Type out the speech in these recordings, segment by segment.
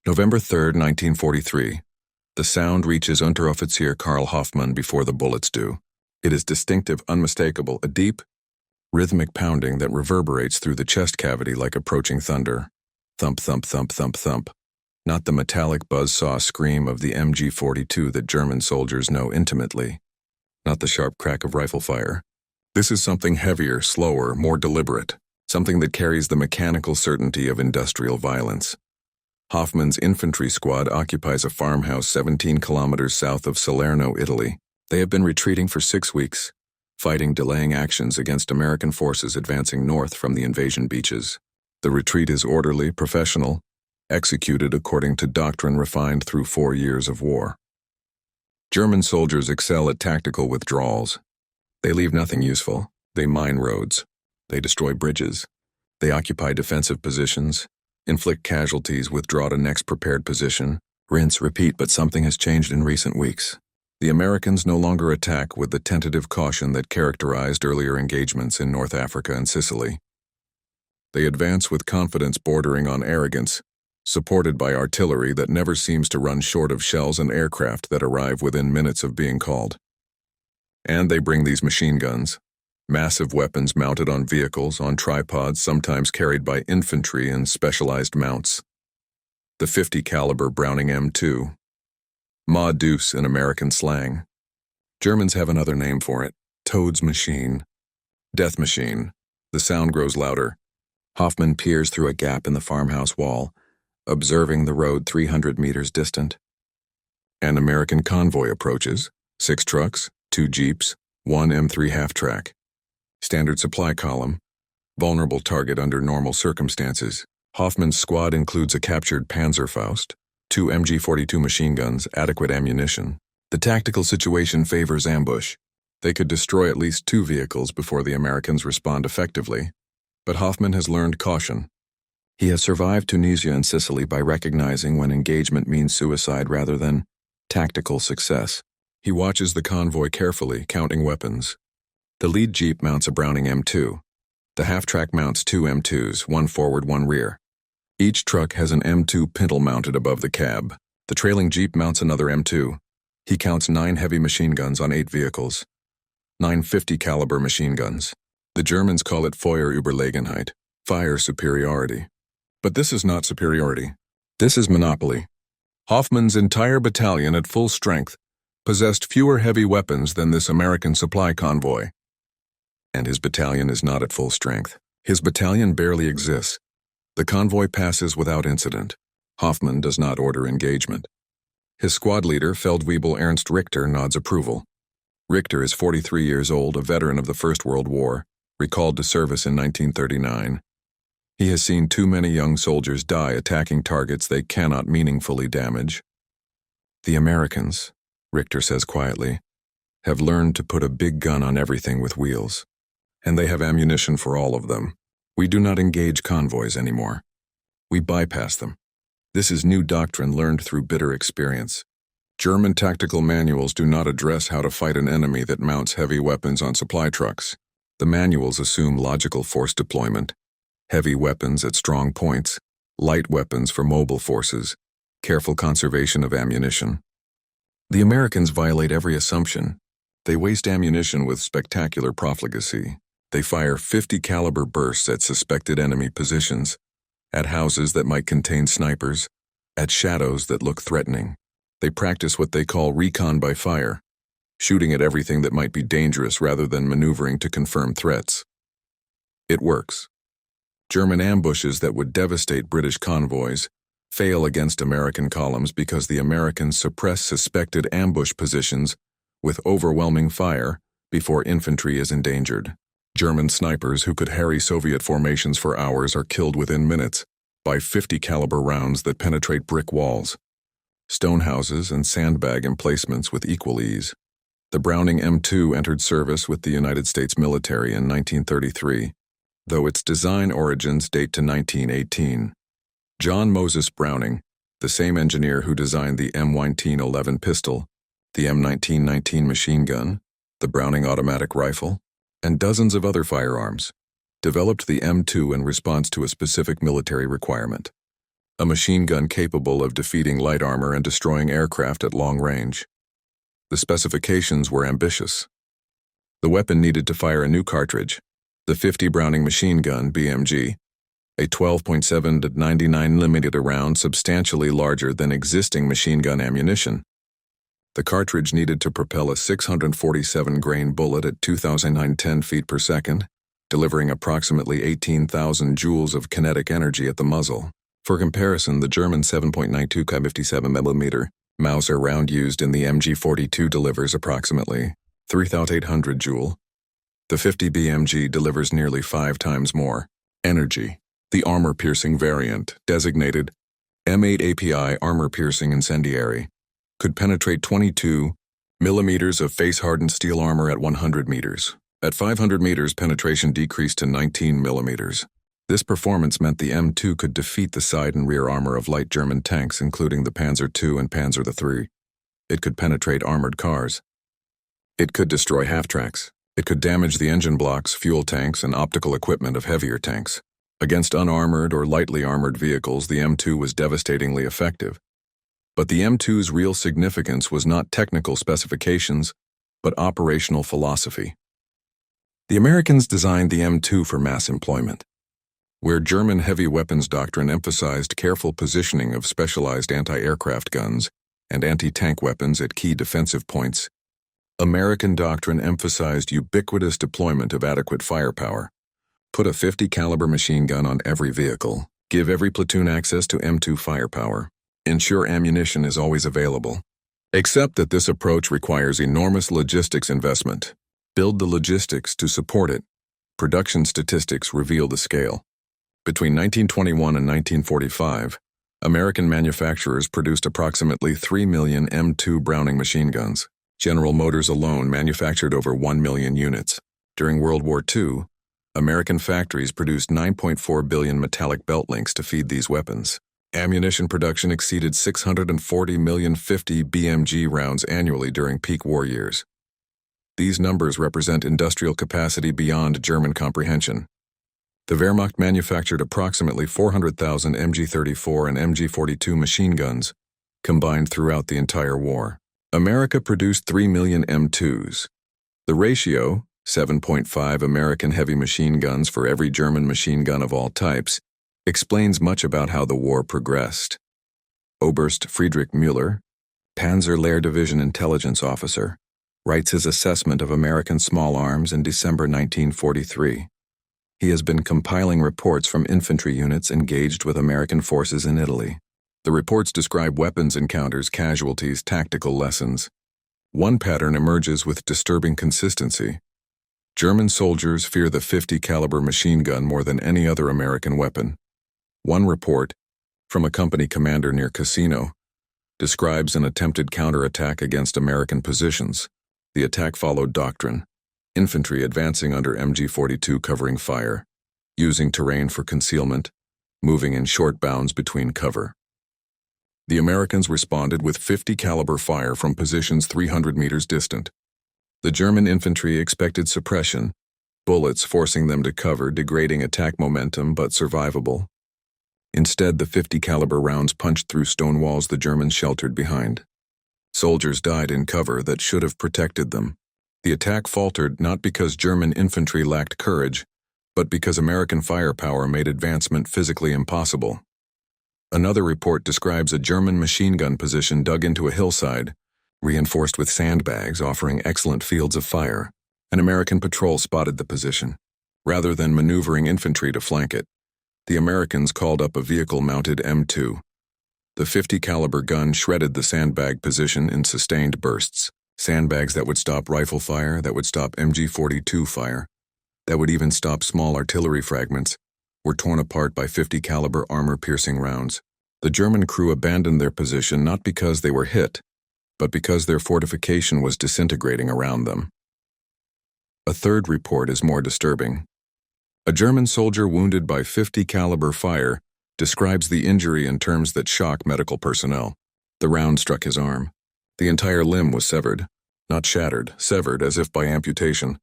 November 3rd, 1943. The sound reaches Unteroffizier Karl Hoffmann before the bullets do. It is distinctive, unmistakable, a deep, rhythmic pounding that reverberates through the chest cavity like approaching thunder. Thump, thump, thump, thump, thump. Not the metallic buzzsaw scream of the MG-42 that German soldiers know intimately. Not the sharp crack of rifle fire. This is something heavier, slower, more deliberate. Something that carries the mechanical certainty of industrial violence. Hoffmann's infantry squad occupies a farmhouse 17 kilometers south of Salerno, Italy. They have been retreating for 6 weeks, fighting delaying actions against American forces advancing north from the invasion beaches. The retreat is orderly, professional, executed according to doctrine refined through 4 years of war. German soldiers excel at tactical withdrawals. They leave nothing useful. They mine roads. They destroy bridges. They occupy defensive positions, inflict casualties, withdraw to next prepared position, rinse, repeat, but something has changed in recent weeks. The Americans no longer attack with the tentative caution that characterized earlier engagements in North Africa and Sicily. They advance with confidence bordering on arrogance, supported by artillery that never seems to run short of shells and aircraft that arrive within minutes of being called. And they bring these machine guns. Massive weapons mounted on vehicles, on tripods, sometimes carried by infantry and specialized mounts. The 50 caliber Browning M2. Ma Deuce in American slang. Germans have another name for it. Toad's machine. Death machine. The sound grows louder. Hoffmann peers through a gap in the farmhouse wall, observing the road 300 meters distant. An American convoy approaches. 6 trucks, 2 jeeps, 1 M3 half-track. Standard supply column. Vulnerable target under normal circumstances. Hoffmann's squad includes a captured Panzerfaust, 2 MG-42 machine guns, adequate ammunition. The tactical situation favors ambush. They could destroy at least 2 vehicles before the Americans respond effectively. But Hoffmann has learned caution. He has survived Tunisia and Sicily by recognizing when engagement means suicide rather than tactical success. He watches the convoy carefully, counting weapons. The lead jeep mounts a Browning M2. The half-track mounts 2 M2s, 1 forward, 1 rear. Each truck has an M2 pintle mounted above the cab. The trailing jeep mounts another M2. He counts 9 heavy machine guns on 8 vehicles. 9 50 caliber machine guns. The Germans call it Feuerüberlegenheit, fire superiority. But this is not superiority. This is monopoly. Hoffmann's entire battalion at full strength possessed fewer heavy weapons than this American supply convoy. And his battalion is not at full strength. His battalion barely exists. The convoy passes without incident. Hoffmann does not order engagement. His squad leader, Feldwebel Ernst Richter, nods approval. Richter is 43 years old, a veteran of the First World War, recalled to service in 1939. He has seen too many young soldiers die attacking targets they cannot meaningfully damage. The Americans, Richter says quietly, have learned to put a big gun on everything with wheels. And they have ammunition for all of them. We do not engage convoys anymore. We bypass them. This is new doctrine learned through bitter experience. German tactical manuals do not address how to fight an enemy that mounts heavy weapons on supply trucks. The manuals assume logical force deployment, heavy weapons at strong points, light weapons for mobile forces, careful conservation of ammunition. The Americans violate every assumption. They waste ammunition with spectacular profligacy. They fire 50 caliber bursts at suspected enemy positions, at houses that might contain snipers, at shadows that look threatening. They practice what they call recon by fire, shooting at everything that might be dangerous rather than maneuvering to confirm threats. It works. German ambushes that would devastate British convoys fail against American columns because the Americans suppress suspected ambush positions with overwhelming fire before infantry is endangered. German snipers who could harry Soviet formations for hours are killed within minutes by 50 caliber rounds that penetrate brick walls, stone houses, and sandbag emplacements with equal ease. The Browning M2 entered service with the United States military in 1933, though its design origins date to 1918. John Moses Browning, the same engineer who designed the M1911 pistol, the M1919 machine gun, the Browning automatic rifle, and dozens of other firearms, developed the M2 in response to a specific military requirement. a machine gun capable of defeating light armor and destroying aircraft at long range. The specifications were ambitious. The weapon needed to fire a new cartridge, the 50 Browning machine gun BMG, a 12.7 to 99mm round substantially larger than existing machine gun ammunition. The cartridge needed to propel a 647-grain bullet at 2,910 feet per second, delivering approximately 18,000 joules of kinetic energy at the muzzle. For comparison, the German 7.92 57mm Mauser round used in the MG42 delivers approximately 3,800 joule. The 50 BMG delivers nearly 5 times more energy. The armor-piercing variant, designated M8 API armor-piercing incendiary, could penetrate 22 millimeters of face-hardened steel armor at 100 meters. At 500 meters, penetration decreased to 19 millimeters. This performance meant the M2 could defeat the side and rear armor of light German tanks, including the Panzer II and Panzer III. It could penetrate armored cars. It could destroy half-tracks. It could damage the engine blocks, fuel tanks, and optical equipment of heavier tanks. Against unarmored or lightly armored vehicles, the M2 was devastatingly effective. But the M2's real significance was not technical specifications, but operational philosophy. The Americans designed the M2 for mass employment. Where German heavy weapons doctrine emphasized careful positioning of specialized anti-aircraft guns and anti-tank weapons at key defensive points, American doctrine emphasized ubiquitous deployment of adequate firepower. Put a 50 caliber machine gun on every vehicle, give every platoon access to M2 firepower, ensure ammunition is always available. Except that this approach requires enormous logistics investment. Build the logistics to support it. Production statistics reveal the scale. Between 1921 and 1945, American manufacturers produced approximately 3 million M2 Browning machine guns. General Motors alone manufactured over 1 million units. During World War II, American factories produced 9.4 billion metallic belt links to feed these weapons. Ammunition production exceeded 640 million 50 BMG rounds annually during peak war years. These numbers represent industrial capacity beyond German comprehension. The Wehrmacht manufactured approximately 400,000 MG34 and MG42 machine guns, combined throughout the entire war. America produced 3 million M2s. The ratio, 7.5 American heavy machine guns for every German machine gun of all types, explains much about how the war progressed. Oberst Friedrich Müller, Panzer Lehr Division intelligence officer, writes his assessment of American small arms in December 1943. He has been compiling reports from infantry units engaged with American forces in Italy. The reports describe weapons encounters, casualties, tactical lessons. One pattern emerges with disturbing consistency. German soldiers fear the 50 caliber machine gun more than any other American weapon. One report, from a company commander near Cassino, describes an attempted counterattack against American positions. The attack followed doctrine. Infantry advancing under MG42 covering fire, using terrain for concealment, moving in short bounds between cover. The Americans responded with 50 caliber fire from positions 300 meters distant. The German infantry expected suppression, bullets forcing them to cover, degrading attack momentum but survivable. Instead, the 50 caliber rounds punched through stone walls the Germans sheltered behind. Soldiers died in cover that should have protected them. The attack faltered not because German infantry lacked courage, but because American firepower made advancement physically impossible. Another report describes a German machine gun position dug into a hillside, reinforced with sandbags offering excellent fields of fire. An American patrol spotted the position. Rather than maneuvering infantry to flank it, the Americans called up a vehicle-mounted M2. The 50 caliber gun shredded the sandbag position in sustained bursts. Sandbags that would stop rifle fire, that would stop MG42 fire, that would even stop small artillery fragments, were torn apart by 50 caliber armor-piercing rounds. The German crew abandoned their position not because they were hit, but because their fortification was disintegrating around them. A third report is more disturbing. A German soldier wounded by 50 caliber fire describes the injury in terms that shock medical personnel. The round struck his arm. The entire limb was severed, not shattered, severed as if by amputation.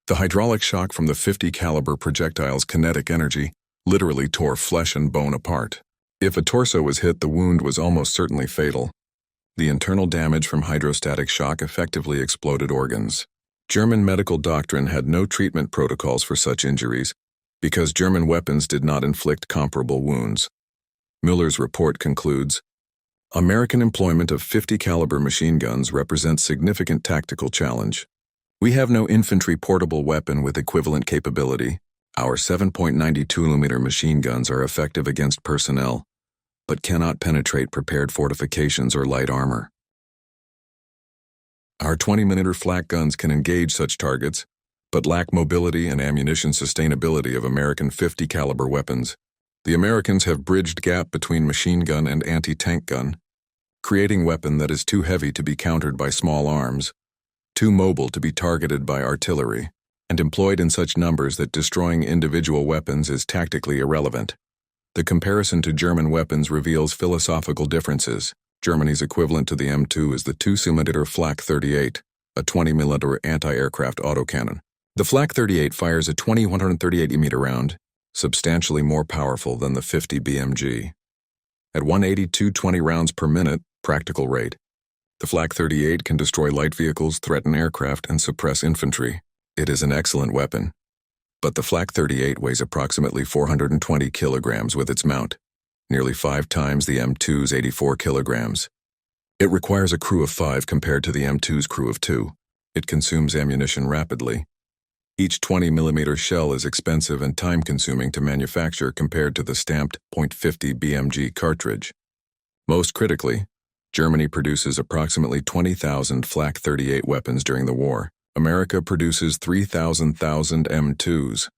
The hydraulic shock from the 50 caliber projectile's kinetic energy literally tore flesh and bone apart. If a torso was hit, the wound was almost certainly fatal. The internal damage from hydrostatic shock effectively exploded organs. German medical doctrine had no treatment protocols for such injuries because German weapons did not inflict comparable wounds. Müller's report concludes, American employment of 50 caliber machine guns represents significant tactical challenge. We have no infantry portable weapon with equivalent capability. Our 7.92mm machine guns are effective against personnel, but cannot penetrate prepared fortifications or light armor. Our 20mm flak guns can engage such targets, but lack mobility and ammunition sustainability of American 50 caliber weapons. The Americans have bridged gap between machine gun and anti-tank gun, creating weapon that is too heavy to be countered by small arms, too mobile to be targeted by artillery, and employed in such numbers that destroying individual weapons is tactically irrelevant. The comparison to German weapons reveals philosophical differences. Germany's equivalent to the M2 is the 2-cm Flak 38, a 20mm anti-aircraft autocannon. The Flak 38 fires a 138mm round, substantially more powerful than the 50 BMG. At 180-220 rounds per minute, practical rate, the Flak 38 can destroy light vehicles, threaten aircraft, and suppress infantry. It is an excellent weapon. But the Flak 38 weighs approximately 420 kilograms with its mount, nearly 5 times the M2's 84 kilograms. It requires a crew of 5 compared to the M2's crew of 2. It consumes ammunition rapidly. Each 20mm shell is expensive and time-consuming to manufacture compared to the stamped .50 BMG cartridge. Most critically, Germany produces approximately 20,000 Flak 38 weapons during the war. America produces 3,000 M2s.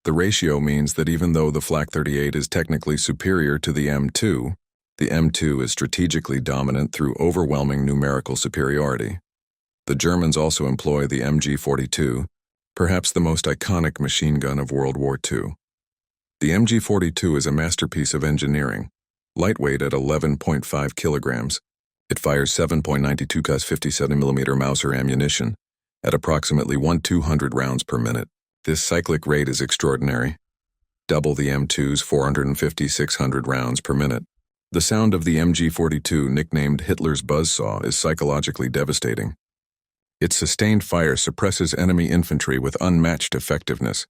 The ratio means that even though the Flak 38 is technically superior to the M2 is strategically dominant through overwhelming numerical superiority. The Germans also employ the MG-42, perhaps the most iconic machine gun of World War II. The MG-42 is a masterpiece of engineering. Lightweight at 11.5 kilograms, it fires 7.92 cus 57mm Mauser ammunition at approximately 1/200 rounds per minute. This cyclic rate is extraordinary, double the M2's 450-600 rounds per minute. The sound of the MG-42, nicknamed Hitler's buzzsaw, is psychologically devastating. Its sustained fire suppresses enemy infantry with unmatched effectiveness.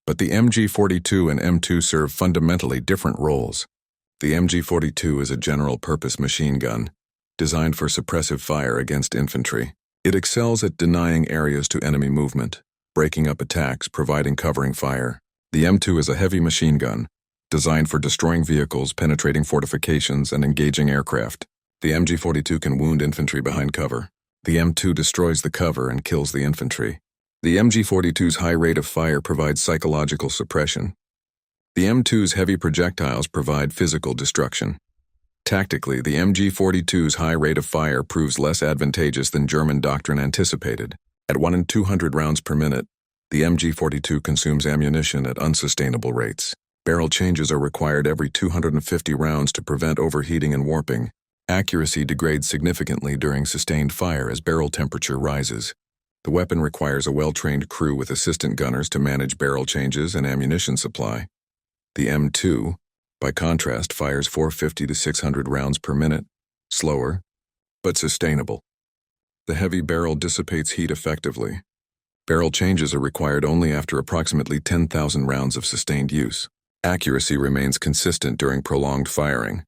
But the MG-42 and M2 serve fundamentally different roles. The MG-42 is a general-purpose machine gun, designed for suppressive fire against infantry. It excels at denying areas to enemy movement, breaking up attacks, providing covering fire. The M2 is a heavy machine gun, designed for destroying vehicles, penetrating fortifications, and engaging aircraft. The MG-42 can wound infantry behind cover. The M2 destroys the cover and kills the infantry. The MG-42's high rate of fire provides psychological suppression. The M2's heavy projectiles provide physical destruction. Tactically, the MG-42's high rate of fire proves less advantageous than German doctrine anticipated. At 1 in 200 rounds per minute, the MG-42 consumes ammunition at unsustainable rates. Barrel changes are required every 250 rounds to prevent overheating and warping. Accuracy degrades significantly during sustained fire as barrel temperature rises. The weapon requires a well-trained crew with assistant gunners to manage barrel changes and ammunition supply. The M2, by contrast, fires 450 to 600 rounds per minute, slower, but sustainable. The heavy barrel dissipates heat effectively. Barrel changes are required only after approximately 10,000 rounds of sustained use. Accuracy remains consistent during prolonged firing.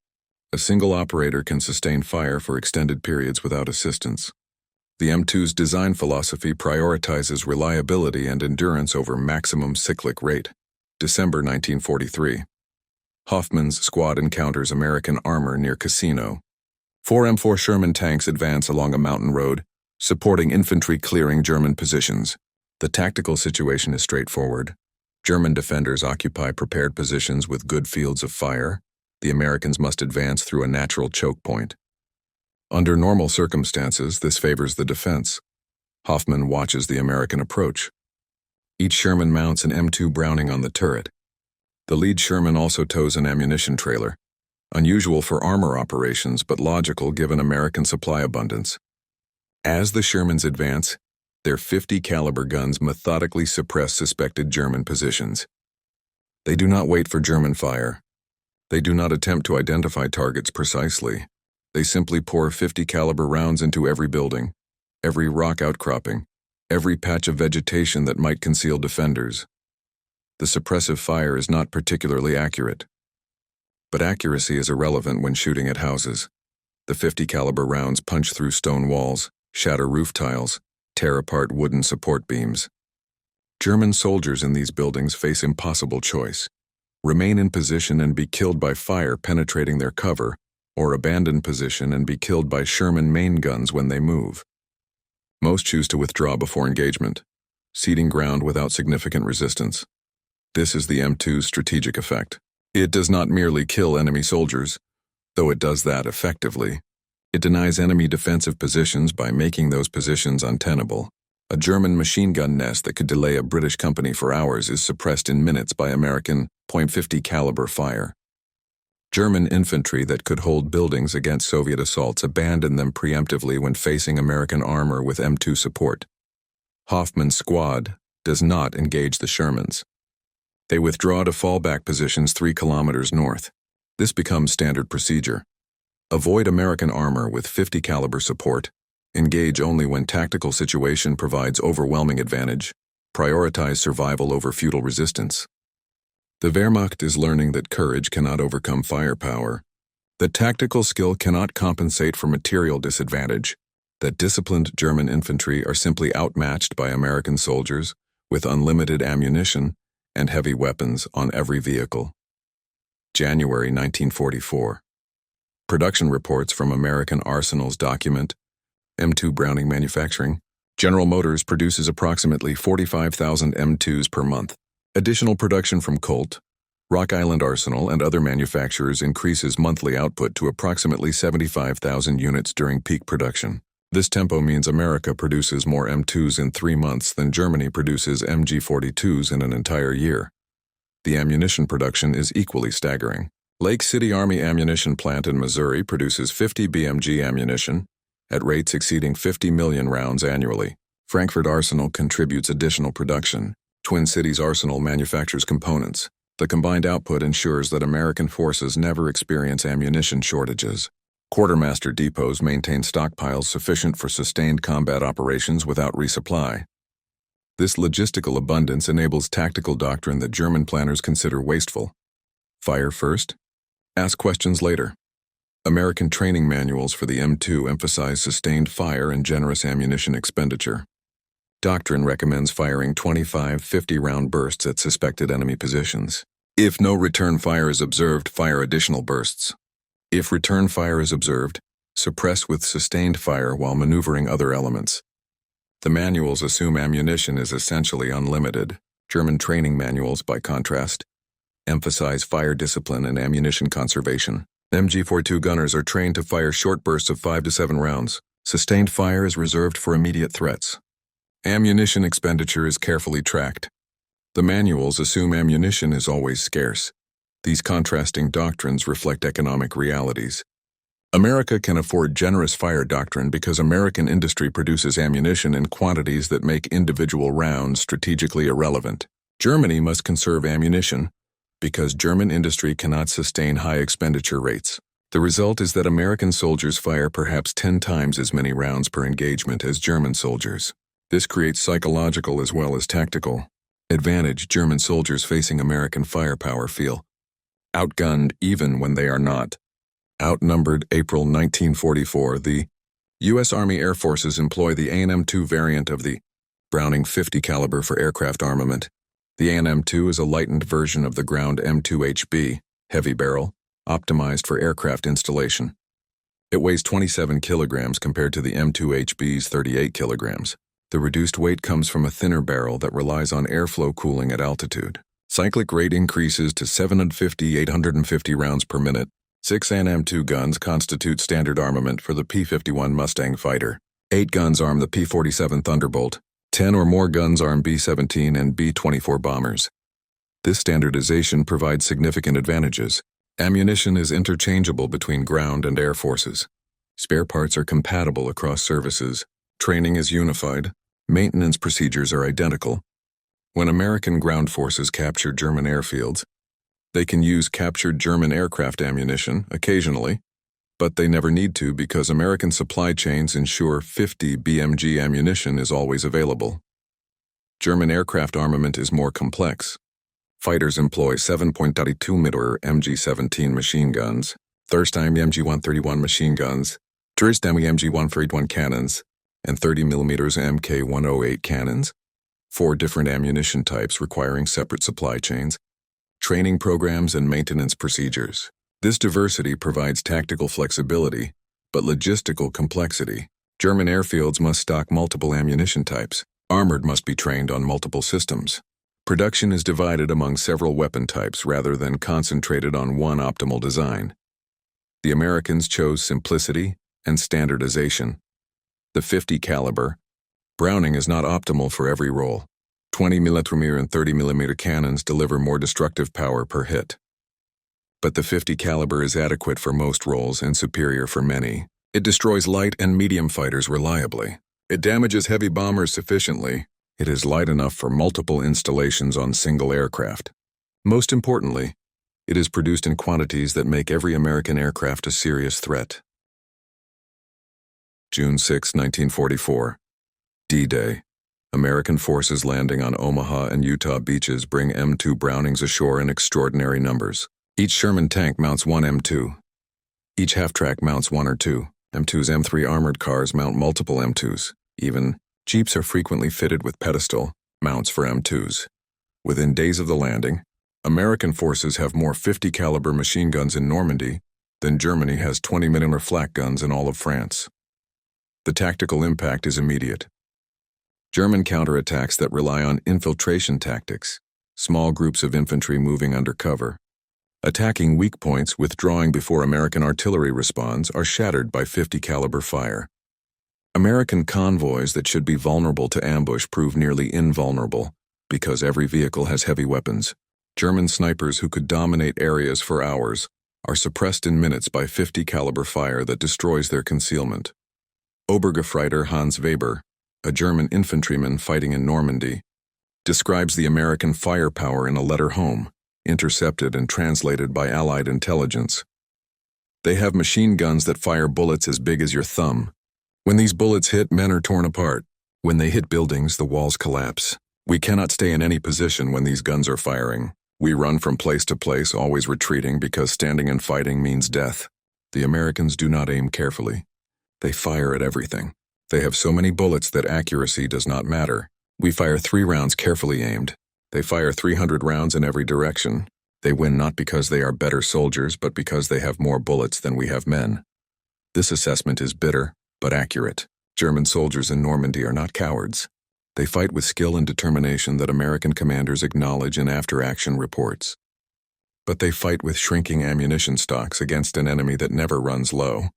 A single operator can sustain fire for extended periods without assistance. The M2's design philosophy prioritizes reliability and endurance over maximum cyclic rate. December 1943. Hoffmann's squad encounters American armor near Cassino. 4 M4 Sherman tanks advance along a mountain road, supporting infantry clearing German positions. The tactical situation is straightforward. German defenders occupy prepared positions with good fields of fire. The Americans must advance through a natural choke point. Under normal circumstances, this favors the defense. Hoffmann watches the American approach. Each Sherman mounts an M2 Browning on the turret. The lead Sherman also tows an ammunition trailer, unusual for armor operations but logical given American supply abundance. As the Shermans advance, their 50 caliber guns methodically suppress suspected German positions. They do not wait for German fire. They do not attempt to identify targets precisely. They simply pour 50 caliber rounds into every building, every rock outcropping, every patch of vegetation that might conceal defenders. The suppressive fire is not particularly accurate. But accuracy is irrelevant when shooting at houses. The 50 caliber rounds punch through stone walls, shatter roof tiles, tear apart wooden support beams. German soldiers in these buildings face impossible choice: remain in position and be killed by fire penetrating their cover, or abandon position and be killed by Sherman main guns when they move. Most choose to withdraw before engagement, ceding ground without significant resistance. This is the M2's strategic effect. It does not merely kill enemy soldiers, though it does that effectively. It denies enemy defensive positions by making those positions untenable. A German machine gun nest that could delay a British company for hours is suppressed in minutes by American .50 caliber fire. German infantry that could hold buildings against Soviet assaults abandon them preemptively when facing American armor with M2 support. Hoffmann's squad does not engage the Shermans. They withdraw to fallback positions 3 kilometers north. This becomes standard procedure. Avoid American armor with 50 caliber support. Engage only when tactical situation provides overwhelming advantage. Prioritize survival over futile resistance. The Wehrmacht is learning that courage cannot overcome firepower, that tactical skill cannot compensate for material disadvantage, that disciplined German infantry are simply outmatched by American soldiers with unlimited ammunition and heavy weapons on every vehicle. January 1944. Production reports from American arsenals document M2 Browning manufacturing. General Motors produces approximately 45,000 M2s per month. Additional production from Colt, Rock Island Arsenal, and other manufacturers increases monthly output to approximately 75,000 units during peak production. This tempo means America produces more M2s in 3 months than Germany produces MG42s in an entire year. The ammunition production is equally staggering. Lake City Army Ammunition Plant in Missouri produces 50 BMG ammunition at rates exceeding 50 million rounds annually. Frankfurt Arsenal contributes additional production. Twin Cities Arsenal manufactures components. The combined output ensures that American forces never experience ammunition shortages. Quartermaster depots maintain stockpiles sufficient for sustained combat operations without resupply. This logistical abundance enables tactical doctrine that German planners consider wasteful. Fire first, ask questions later. American training manuals for the M2 emphasize sustained fire and generous ammunition expenditure. Doctrine recommends firing 25 50-round bursts at suspected enemy positions. If no return fire is observed, fire additional bursts. If return fire is observed, suppress with sustained fire while maneuvering other elements. The manuals assume ammunition is essentially unlimited. German training manuals, by contrast, emphasize fire discipline and ammunition conservation. MG42 gunners are trained to fire short bursts of 5 to 7 rounds. Sustained fire is reserved for immediate threats. Ammunition expenditure is carefully tracked. The manuals assume ammunition is always scarce. These contrasting doctrines reflect economic realities. America can afford generous fire doctrine because American industry produces ammunition in quantities that make individual rounds strategically irrelevant. Germany must conserve ammunition because German industry cannot sustain high expenditure rates. The result is that American soldiers fire perhaps 10 times as many rounds per engagement as German soldiers. This creates psychological as well as tactical advantage. German soldiers facing American firepower feel outgunned even when they are not. Outnumbered. April 1944, the U.S. Army Air Forces employ the A&M-2 variant of the Browning 50 caliber for aircraft armament. The A&M-2 is a lightened version of the ground M2HB, heavy barrel, optimized for aircraft installation. It weighs 27 kilograms compared to the M2HB's 38 kilograms. The reduced weight comes from a thinner barrel that relies on airflow cooling at altitude. Cyclic rate increases to 750-850 rounds per minute. 6 A&M-2 guns constitute standard armament for the P-51 Mustang fighter. 8 guns arm the P-47 Thunderbolt. 10 or more guns arm B-17 and B-24 bombers. This standardization provides significant advantages. Ammunition is interchangeable between ground and air forces. Spare parts are compatible across services. Training is unified. Maintenance procedures are identical. When American ground forces capture German airfields, They can use captured German aircraft ammunition occasionally, but they never need to because American supply chains ensure 50 BMG ammunition is always available. German aircraft armament is more complex. Fighters employ 7.32 mm MG-17 machine guns, 30 MG-131 machine guns, 30 MG-131 cannons, and 30 mm Mk-108 cannons, 4 different ammunition types requiring separate supply chains, training programs, and maintenance procedures. This diversity provides tactical flexibility, but logistical complexity. German airfields must stock multiple ammunition types. Armored must be trained on multiple systems. Production is divided among several weapon types rather than concentrated on one optimal design. The Americans chose simplicity and standardization. The .50 caliber. Browning is not optimal for every role. 20 mm and 30 mm cannons deliver more destructive power per hit. But the .50 caliber is adequate for most roles and superior for many. It destroys light and medium fighters reliably. It damages heavy bombers sufficiently. It is light enough for multiple installations on single aircraft. Most importantly, it is produced in quantities that make every American aircraft a serious threat. June 6, 1944. D-Day. American forces landing on Omaha and Utah beaches bring M2 Brownings ashore in extraordinary numbers. Each Sherman tank mounts one M2. Each half-track mounts one or two. M2's M3 armored cars mount multiple M2s. Even Jeeps are frequently fitted with pedestal mounts for M2s. Within days of the landing, American forces have more .50 caliber machine guns in Normandy than Germany has 20 mm flak guns in all of France. The tactical impact is immediate. German counterattacks that rely on infiltration tactics, small groups of infantry moving under cover, attacking weak points, withdrawing before American artillery responds, are shattered by .50 caliber fire. American convoys that should be vulnerable to ambush prove nearly invulnerable because every vehicle has heavy weapons. German snipers who could dominate areas for hours are suppressed in minutes by .50 caliber fire that destroys their concealment. Obergefreiter Hans Weber, a German infantryman fighting in Normandy, describes the American firepower in a letter home, intercepted and translated by Allied intelligence. They have machine guns that fire bullets as big as your thumb. When these bullets hit, men are torn apart. When they hit buildings, the walls collapse. We cannot stay in any position when these guns are firing. We run from place to place, always retreating because standing and fighting means death. The Americans do not aim carefully. They fire at everything. They have so many bullets that accuracy does not matter. We fire 3 rounds carefully aimed. They fire 300 rounds in every direction. They win not because they are better soldiers, but because they have more bullets than we have men. This assessment is bitter, but accurate. German soldiers in Normandy are not cowards. They fight with skill and determination that American commanders acknowledge in after-action reports. But they fight with shrinking ammunition stocks against an enemy that never runs low.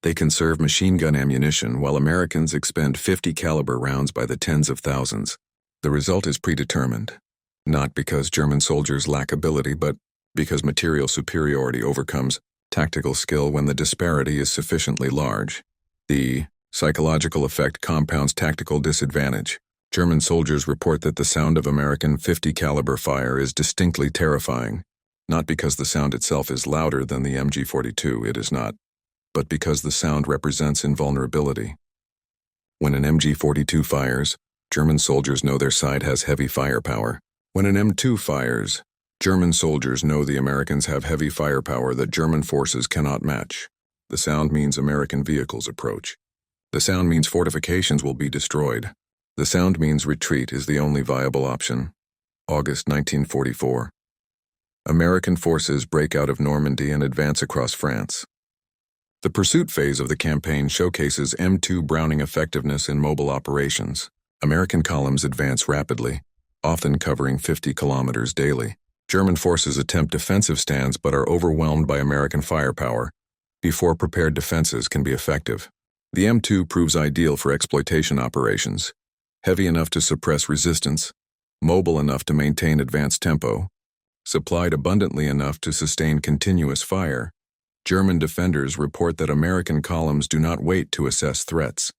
They conserve machine gun ammunition while Americans expend .50 caliber rounds by the tens of thousands. The result is predetermined, not because German soldiers lack ability, but because material superiority overcomes tactical skill when the disparity is sufficiently large. The psychological effect compounds tactical disadvantage. German soldiers report that the sound of American .50 caliber fire is distinctly terrifying, not because the sound itself is louder than the MG-42, it is not, but because the sound represents invulnerability. When an MG-42 fires, German soldiers know their side has heavy firepower. When an M2 fires, German soldiers know the Americans have heavy firepower that German forces cannot match. The sound means American vehicles approach. The sound means fortifications will be destroyed. The sound means retreat is the only viable option. August 1944. American forces break out of Normandy and advance across France. The pursuit phase of the campaign showcases M2 Browning effectiveness in mobile operations. American columns advance rapidly, often covering 50 kilometers daily. German forces attempt defensive stands but are overwhelmed by American firepower before prepared defenses can be effective. The M2 proves ideal for exploitation operations, heavy enough to suppress resistance, mobile enough to maintain advanced tempo, supplied abundantly enough to sustain continuous fire. German defenders report that American columns do not wait to assess threats.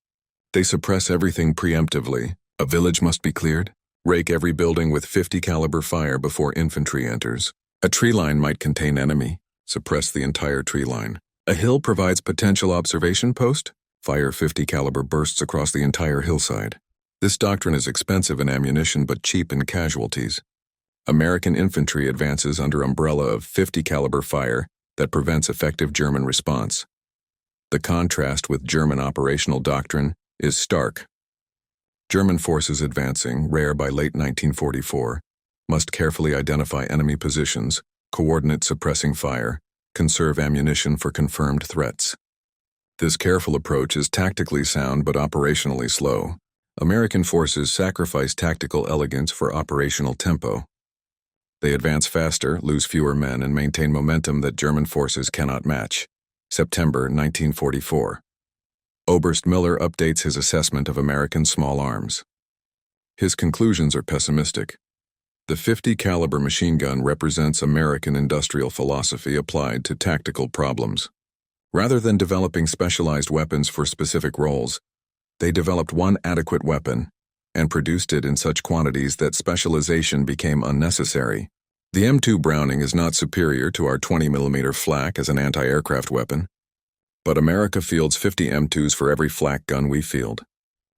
They suppress everything preemptively. A village must be cleared. Rake every building with .50 caliber fire before infantry enters. A tree line might contain enemy, suppress the entire tree line. A hill provides potential observation post, fire 50 caliber bursts across the entire hillside. This doctrine is expensive in ammunition but cheap in casualties. American infantry advances under umbrella of 50 caliber fire that prevents effective German response. The contrast with German operational doctrine is stark. German forces advancing, rare by late 1944, must carefully identify enemy positions, coordinate suppressing fire, conserve ammunition for confirmed threats. This careful approach is tactically sound but operationally slow. American forces sacrifice tactical elegance for operational tempo. They advance faster, lose fewer men, and maintain momentum that German forces cannot match. September 1944. Oberst Miller updates his assessment of American small arms. His conclusions are pessimistic. The 50 caliber machine gun represents American industrial philosophy applied to tactical problems. Rather than developing specialized weapons for specific roles, they developed one adequate weapon and produced it in such quantities that specialization became unnecessary. The M2 Browning is not superior to our 20mm flak as an anti-aircraft weapon, but America fields 50 M2s for every flak gun we field,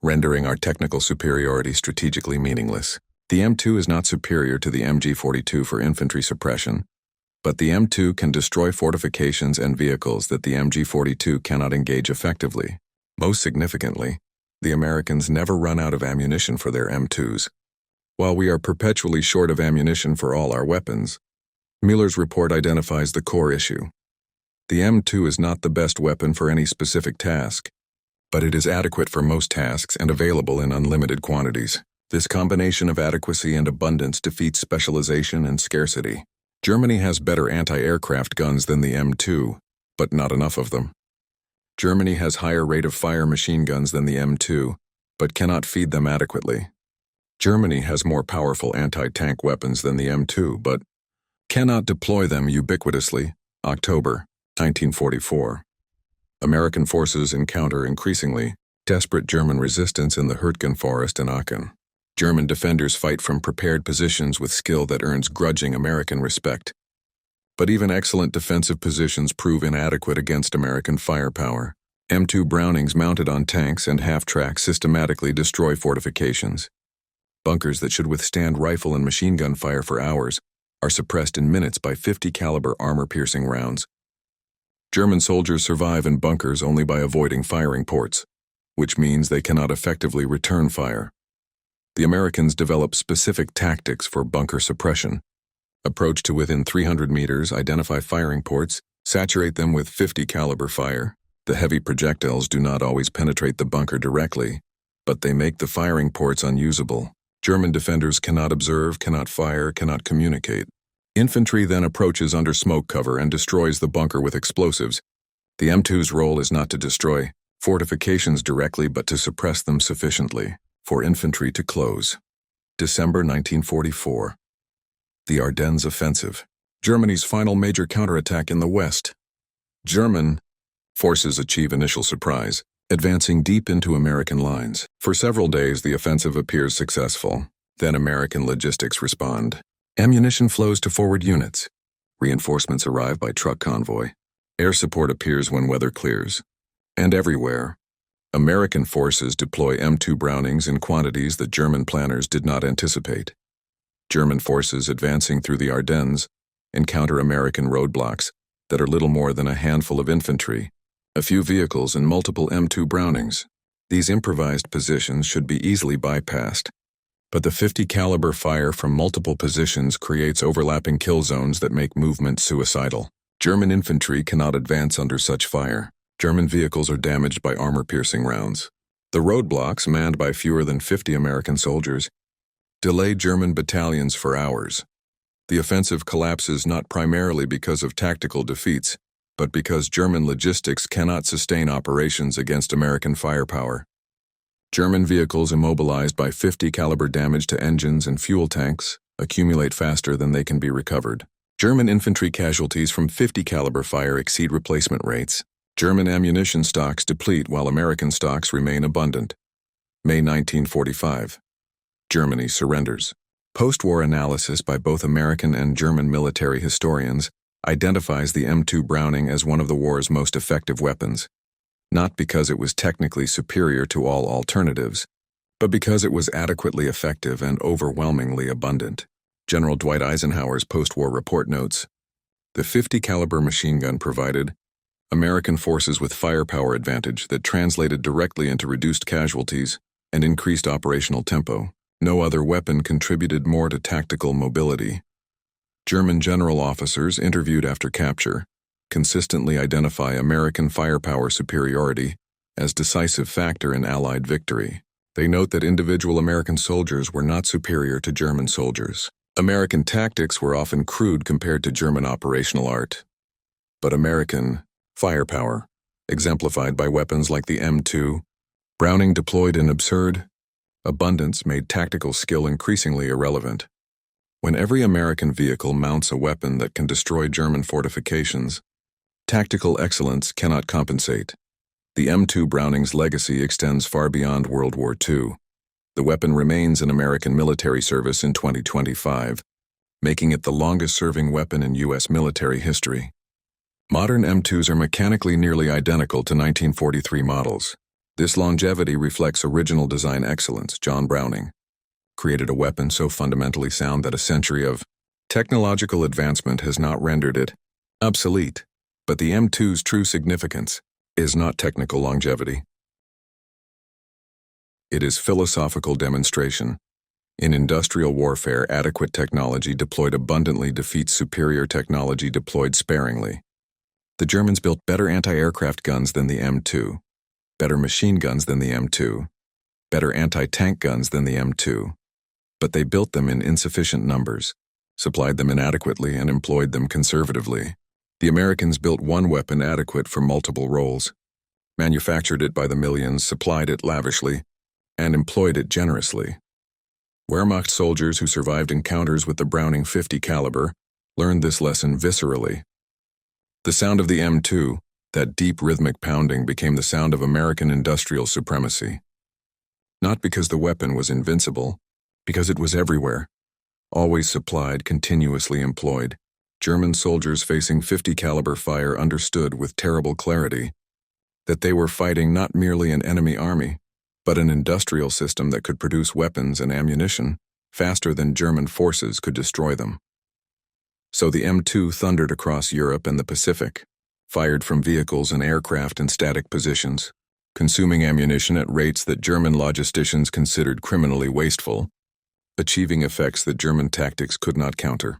rendering our technical superiority strategically meaningless. The M2 is not superior to the MG-42 for infantry suppression, but the M2 can destroy fortifications and vehicles that the MG-42 cannot engage effectively. Most significantly, the Americans never run out of ammunition for their M2s. While we are perpetually short of ammunition for all our weapons, Miller's report identifies the core issue. The M2 is not the best weapon for any specific task, but it is adequate for most tasks and available in unlimited quantities. This combination of adequacy and abundance defeats specialization and scarcity. Germany has better anti-aircraft guns than the M2, but not enough of them. Germany has higher rate of fire machine guns than the M2, but cannot feed them adequately. Germany has more powerful anti-tank weapons than the M2, but cannot deploy them ubiquitously. October 1944. American forces encounter increasingly desperate German resistance in the Hurtgen forest in Aachen. German defenders fight from prepared positions with skill that earns grudging American respect. But even excellent defensive positions prove inadequate against American firepower. M2 Brownings mounted on tanks and half-tracks systematically destroy fortifications. Bunkers that should withstand rifle and machine gun fire for hours are suppressed in minutes by 50 caliber armor-piercing rounds. German soldiers survive in bunkers only by avoiding firing ports, which means they cannot effectively return fire. The Americans develop specific tactics for bunker suppression. Approach to within 300 meters, identify firing ports, saturate them with 50 caliber fire. The heavy projectiles do not always penetrate the bunker directly, but they make the firing ports unusable. German defenders cannot observe, cannot fire, cannot communicate. Infantry then approaches under smoke cover and destroys the bunker with explosives. The M2's role is not to destroy fortifications directly but to suppress them sufficiently for infantry to close. December 1944. The Ardennes Offensive. Germany's final major counterattack in the West. German forces achieve initial surprise, advancing deep into American lines. For several days, the offensive appears successful. Then American logistics respond. Ammunition flows to forward units. Reinforcements arrive by truck convoy. Air support appears when weather clears. And everywhere, American forces deploy M2 Brownings in quantities that German planners did not anticipate. German forces advancing through the Ardennes encounter American roadblocks that are little more than a handful of infantry, a few vehicles, and multiple M2 Brownings. These improvised positions should be easily bypassed, but the 50 caliber fire from multiple positions creates overlapping kill zones that make movement suicidal. German infantry cannot advance under such fire. German vehicles are damaged by armor-piercing rounds. The roadblocks, manned by fewer than 50 American soldiers, delay German battalions for hours. The offensive collapses not primarily because of tactical defeats, but because German logistics cannot sustain operations against American firepower. German vehicles immobilized by 50 caliber damage to engines and fuel tanks accumulate faster than they can be recovered. German infantry casualties from 50 caliber fire exceed replacement rates. German ammunition stocks deplete while American stocks remain abundant. May 1945. Germany surrenders. Post-war analysis by both American and German military historians identifies the M2 Browning as one of the war's most effective weapons, not because it was technically superior to all alternatives, but because it was adequately effective and overwhelmingly abundant. General Dwight Eisenhower's post-war report notes, the .50 caliber machine gun provided American forces with firepower advantage that translated directly into reduced casualties and increased operational tempo. No other weapon contributed more to tactical mobility. German general officers interviewed after capture consistently identify American firepower superiority as decisive factor in Allied victory. They note that individual American soldiers were not superior to German soldiers. American tactics were often crude compared to German operational art. But American firepower, exemplified by weapons like the M2, Browning deployed in absurd abundance, made tactical skill increasingly irrelevant. When every American vehicle mounts a weapon that can destroy German fortifications, tactical excellence cannot compensate. The M2 Browning's legacy extends far beyond World War II. The weapon remains in American military service in 2025, making it the longest-serving weapon in U.S. military history. Modern M2s are mechanically nearly identical to 1943 models. This longevity reflects original design excellence. John Browning created a weapon so fundamentally sound that a century of technological advancement has not rendered it obsolete. But the M2's true significance is not technical longevity. It is philosophical demonstration. In industrial warfare, adequate technology deployed abundantly defeats superior technology deployed sparingly. The Germans built better anti-aircraft guns than the M2, better machine guns than the M2, better anti-tank guns than the M2. But they built them in insufficient numbers, supplied them inadequately, and employed them conservatively. The Americans built one weapon adequate for multiple roles, manufactured it by the millions, supplied it lavishly, and employed it generously. Wehrmacht soldiers who survived encounters with the Browning .50 caliber learned this lesson viscerally. The sound of the M2, that deep rhythmic pounding, became the sound of American industrial supremacy. Not because the weapon was invincible, because it was everywhere, always supplied, continuously employed. German soldiers facing .50 caliber fire understood with terrible clarity that they were fighting not merely an enemy army, but an industrial system that could produce weapons and ammunition faster than German forces could destroy them. So the M2 thundered across Europe and the Pacific, fired from vehicles and aircraft in static positions, consuming ammunition at rates that German logisticians considered criminally wasteful, achieving effects that German tactics could not counter.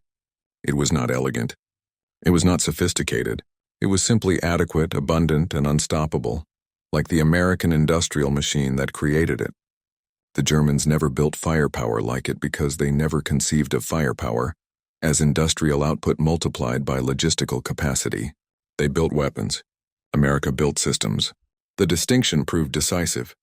It was not elegant. It was not sophisticated. It was simply adequate, abundant, and unstoppable, like the American industrial machine that created it. The Germans never built firepower like it because they never conceived of firepower as industrial output multiplied by logistical capacity. They built weapons. America built systems. The distinction proved decisive.